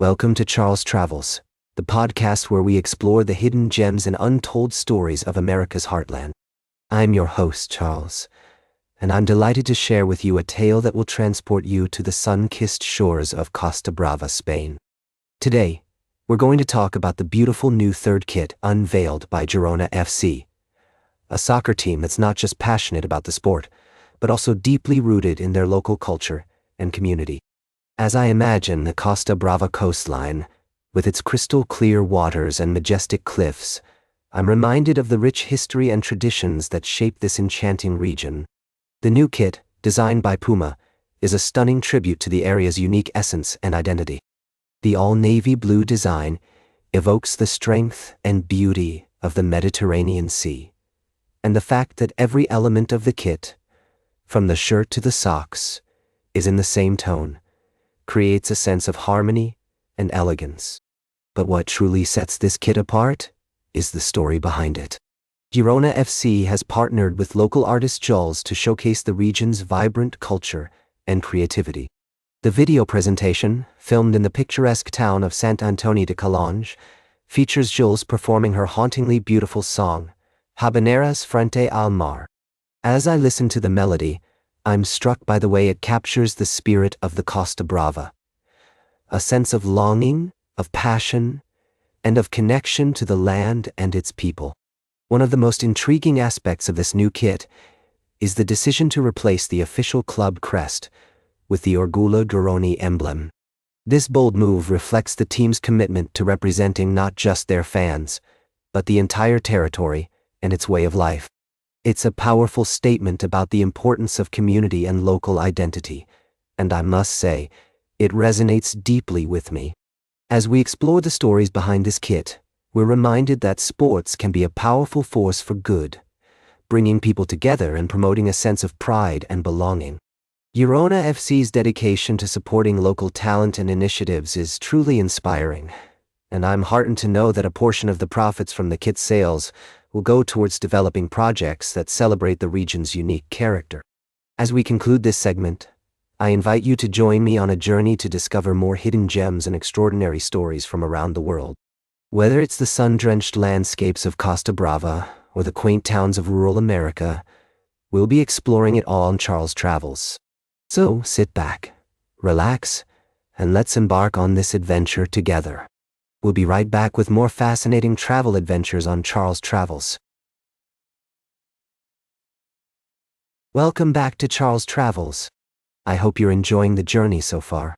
Welcome to Charles Travels, the podcast where we explore the hidden gems and untold stories of America's heartland. I'm your host, Charles, and I'm delighted to share with you a tale that will transport you to the sun-kissed shores of Costa Brava, Spain. Today, we're going to talk about the beautiful new third kit unveiled by Girona FC, a soccer team that's not just passionate about the sport, but also deeply rooted in their local culture and community. As I imagine the Costa Brava coastline, with its crystal-clear waters and majestic cliffs, I'm reminded of the rich history and traditions that shape this enchanting region. The new kit, designed by Puma, is a stunning tribute to the area's unique essence and identity. The all-navy blue design evokes the strength and beauty of the Mediterranean Sea, and the fact that every element of the kit, from the shirt to the socks, is in the same tone, creates a sense of harmony and elegance. But what truly sets this kit apart is the story behind it. Girona FC has partnered with local artist JULS to showcase the region's vibrant culture and creativity. The video presentation, filmed in the picturesque town of Sant Antoni de Calonge, features JULS performing her hauntingly beautiful song, Habaneras Frente al Mar. As I listen to the melody, I'm struck by the way it captures the spirit of the Costa Brava. A sense of longing, of passion, and of connection to the land and its people. One of the most intriguing aspects of this new kit is the decision to replace the official club crest with the Orgullo Gironi emblem. This bold move reflects the team's commitment to representing not just their fans, but the entire territory and its way of life. It's a powerful statement about the importance of community and local identity, and I must say, it resonates deeply with me. As we explore the stories behind this kit, we're reminded that sports can be a powerful force for good, bringing people together and promoting a sense of pride and belonging. Girona FC's dedication to supporting local talent and initiatives is truly inspiring, and I'm heartened to know that a portion of the profits from the kit sales will go towards developing projects that celebrate the region's unique character. As we conclude this segment, I invite you to join me on a journey to discover more hidden gems and extraordinary stories from around the world. Whether it's the sun-drenched landscapes of Costa Brava or the quaint towns of rural America, we'll be exploring it all on Charles Travels. So sit back, relax, and let's embark on this adventure together. We'll be right back with more fascinating travel adventures on Charles Travels. Welcome back to Charles Travels. I hope you're enjoying the journey so far.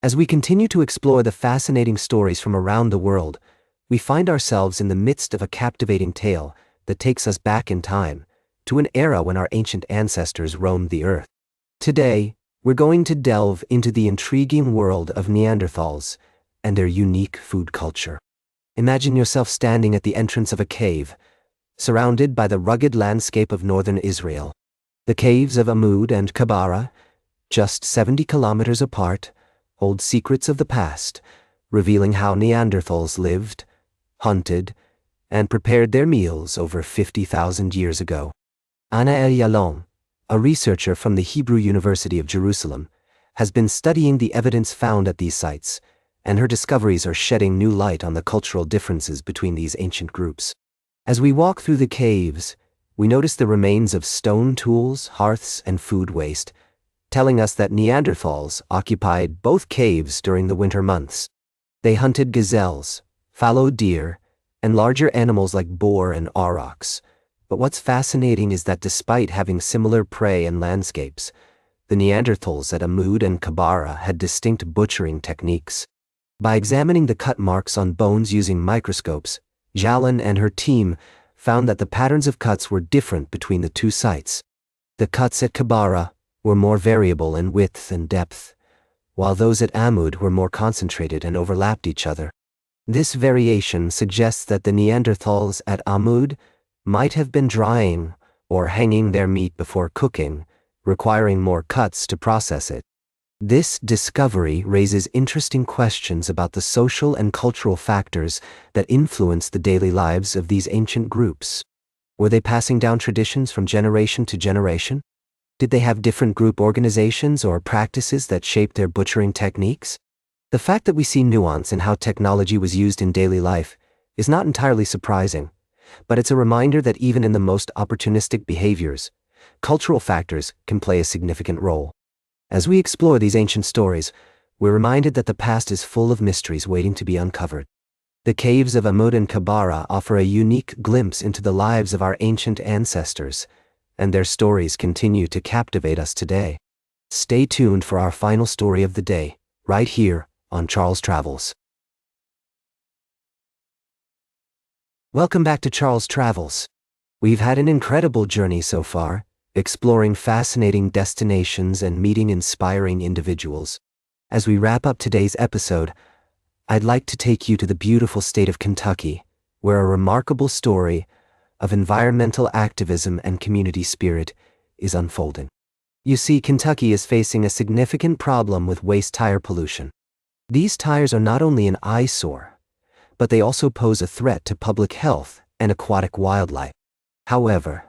As we continue to explore the fascinating stories from around the world, we find ourselves in the midst of a captivating tale that takes us back in time to an era when our ancient ancestors roamed the earth. Today, we're going to delve into the intriguing world of neanderthals and their unique food culture. Imagine yourself standing at the entrance of a cave, surrounded by the rugged landscape of northern Israel. The caves of Amud and Kebara, just 70 kilometers apart, hold secrets of the past, revealing how Neanderthals lived, hunted, and prepared their meals over 50,000 years ago. Anna El-Yalom, a researcher from the Hebrew University of Jerusalem, has been studying the evidence found at these sites, and her discoveries are shedding new light on the cultural differences between these ancient groups. As we walk through the caves, we notice the remains of stone tools, hearths, and food waste, telling us that Neanderthals occupied both caves during the winter months. They hunted gazelles, fallow deer, and larger animals like boar and aurochs. But what's fascinating is that despite having similar prey and landscapes, the Neanderthals at Amud and Kebara had distinct butchering techniques. By examining the cut marks on bones using microscopes, Jalan and her team found that the patterns of cuts were different between the two sites. The cuts at Kebara were more variable in width and depth, while those at Amud were more concentrated and overlapped each other. This variation suggests that the Neanderthals at Amud might have been drying or hanging their meat before cooking, requiring more cuts to process it. This discovery raises interesting questions about the social and cultural factors that influence the daily lives of these ancient groups. Were they passing down traditions from generation to generation? Did they have different group organizations or practices that shaped their butchering techniques? The fact that we see nuance in how technology was used in daily life is not entirely surprising, but it's a reminder that even in the most opportunistic behaviors, cultural factors can play a significant role. As we explore these ancient stories, we're reminded that the past is full of mysteries waiting to be uncovered. The caves of Amud and Kebara offer a unique glimpse into the lives of our ancient ancestors, and their stories continue to captivate us today. Stay tuned for our final story of the day, right here on Charles Travels. Welcome back to Charles Travels. We've had an incredible journey so far, exploring fascinating destinations and meeting inspiring individuals. As we wrap up today's episode, I'd like to take you to the beautiful state of Kentucky, where a remarkable story of environmental activism and community spirit is unfolding. You see, Kentucky is facing a significant problem with waste tire pollution. These tires are not only an eyesore, but they also pose a threat to public health and aquatic wildlife. However,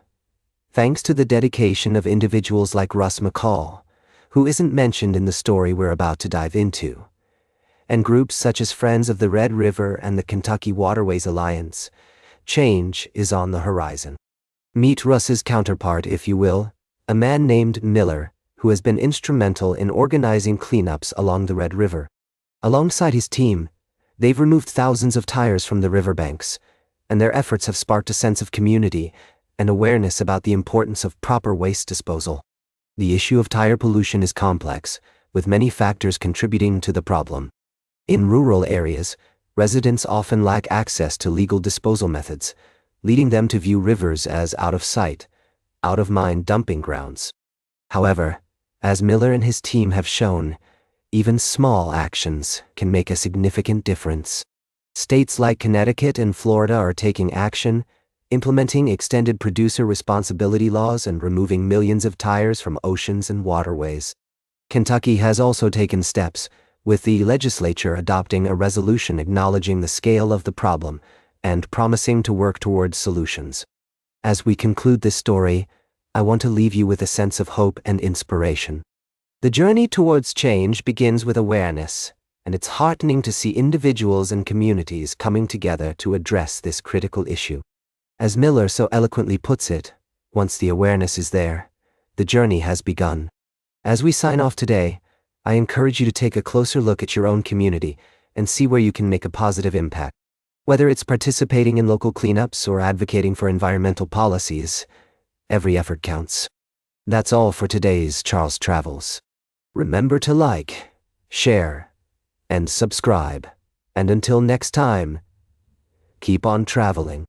thanks to the dedication of individuals like Russ McCall, who isn't mentioned in the story we're about to dive into, and groups such as Friends of the Red River and the Kentucky Waterways Alliance, change is on the horizon. Meet Russ's counterpart, if you will, a man named Miller, who has been instrumental in organizing cleanups along the Red River. Alongside his team, they've removed thousands of tires from the riverbanks, and their efforts have sparked a sense of community and awareness about the importance of proper waste disposal. The issue of tire pollution is complex, with many factors contributing to the problem. In rural areas, residents often lack access to legal disposal methods, leading them to view rivers as out of sight, out of mind dumping grounds. However, as Miller and his team have shown, even small actions can make a significant difference. States like Connecticut and Florida are taking action, implementing extended producer responsibility laws and removing millions of tires from oceans and waterways. Kentucky has also taken steps, with the legislature adopting a resolution acknowledging the scale of the problem and promising to work towards solutions. As we conclude this story, I want to leave you with a sense of hope and inspiration. The journey towards change begins with awareness, and it's heartening to see individuals and communities coming together to address this critical issue. As Miller so eloquently puts it, once the awareness is there, the journey has begun. As we sign off today, I encourage you to take a closer look at your own community and see where you can make a positive impact. Whether it's participating in local cleanups or advocating for environmental policies, every effort counts. That's all for today's Charles Travels. Remember to like, share, and subscribe. And until next time, keep on traveling.